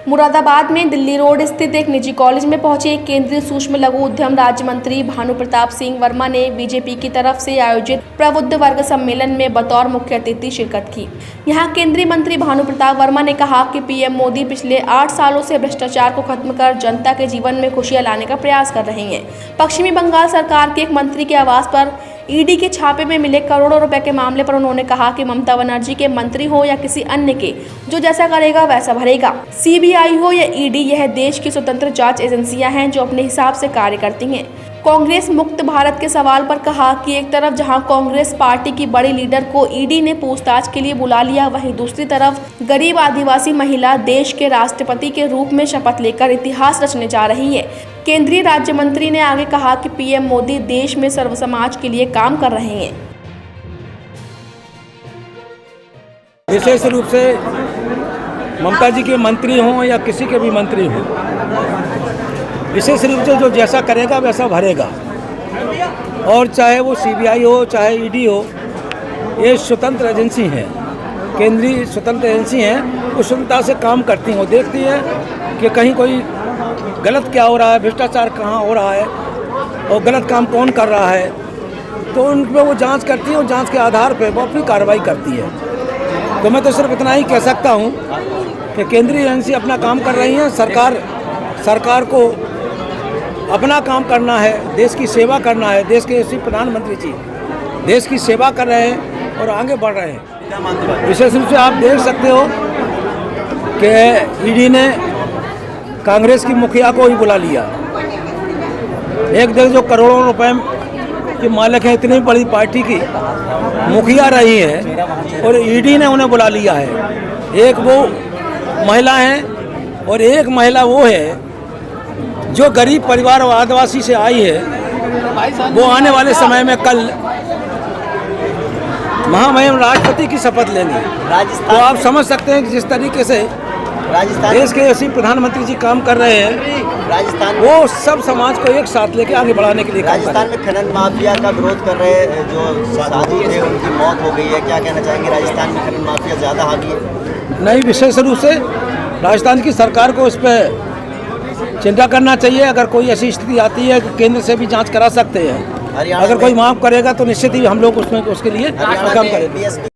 मुरादाबाद में दिल्ली रोड स्थित एक निजी कॉलेज में पहुंचे केंद्रीय सूक्ष्म लघु उद्यम राज्य मंत्री भानु प्रताप सिंह वर्मा ने बीजेपी की तरफ से आयोजित प्रबुद्ध वर्ग सम्मेलन में बतौर मुख्य अतिथि शिरकत की। यहां केंद्रीय मंत्री भानु प्रताप वर्मा ने कहा कि पीएम मोदी पिछले 8 सालों से भ्रष्टाचार को खत्म कर जनता के जीवन में खुशियां लाने का प्रयास कर रहे हैं। पश्चिमी बंगाल सरकार के एक मंत्री के आवास पर ईडी के छापे में मिले करोड़ों रुपए के मामले पर उन्होंने कहा कि ममता बनर्जी के मंत्री हो या किसी अन्य के, जो जैसा करेगा वैसा भरेगा। सीबीआई हो या ईडी, यह देश की स्वतंत्र जांच एजेंसियां हैं जो अपने हिसाब से कार्य करती हैं। कांग्रेस मुक्त भारत के सवाल पर कहा कि एक तरफ जहां कांग्रेस पार्टी की बड़ी लीडर को ईडी ने पूछताछ के लिए बुला लिया, वहीं दूसरी तरफ गरीब आदिवासी महिला देश के राष्ट्रपति के रूप में शपथ लेकर इतिहास रचने जा रही है। केंद्रीय राज्य मंत्री ने आगे कहा कि पीएम मोदी देश में सर्व समाज के लिए काम कर रहे हैं। विशेष रूप से ममता जी के मंत्री हों या किसी के भी मंत्री हों, विशेष रूप से जो जैसा करेगा वैसा भरेगा। और चाहे वो सीबीआई हो चाहे ईडी हो, ये स्वतंत्र एजेंसी हैं, केंद्रीय स्वतंत्र एजेंसी हैं। वो स्वतंत्रता से काम करती हैं, वो देखती है कि कहीं कोई गलत क्या हो रहा है, भ्रष्टाचार कहाँ हो रहा है और गलत काम कौन कर रहा है, तो उन पर वो जांच करती है और जांच के आधार पर वो अपनी कार्रवाई करती है। तो मैं तो सिर्फ इतना ही कह सकता हूँ कि केंद्रीय एजेंसी अपना काम कर रही हैं। सरकार को अपना काम करना है, देश की सेवा करना है। देश के यशस्वी प्रधानमंत्री जी देश की सेवा कर रहे हैं और आगे बढ़ रहे हैं। विशेष रूप से आप देख सकते हो कि ईडी ने कांग्रेस की मुखिया को ही बुला लिया। एक देश जो करोड़ों रुपए की मालिक है, इतनी बड़ी पार्टी की मुखिया रही है और ईडी ने उन्हें बुला लिया है। एक वो महिला है और एक महिला वो है जो गरीब परिवार और आदिवासी से आई है। वो आने वाले समय में कल महामहिम राष्ट्रपति की शपथ लेंगे। तो आप समझ सकते हैं कि जिस तरीके से देश के ऐसे प्रधानमंत्री जी काम कर रहे हैं, राजस्थान वो सब समाज को एक साथ लेके आगे बढ़ाने के लिए राजस्थान में खनन माफिया का विरोध कर रहे हैं। जो साधु थे उनकी मौत हो गई है, क्या कहना चाहेंगे? राजस्थान में खनन माफिया ज़्यादा हावी है? नहीं, विशेष रूप से राजस्थान की सरकार को इस पर चिंता करना चाहिए। अगर कोई ऐसी स्थिति आती है कि केंद्र से भी जांच करा सकते हैं। अगर कोई माफ करेगा तो निश्चित ही हम लोग उसमें उसके लिए काम करेंगे।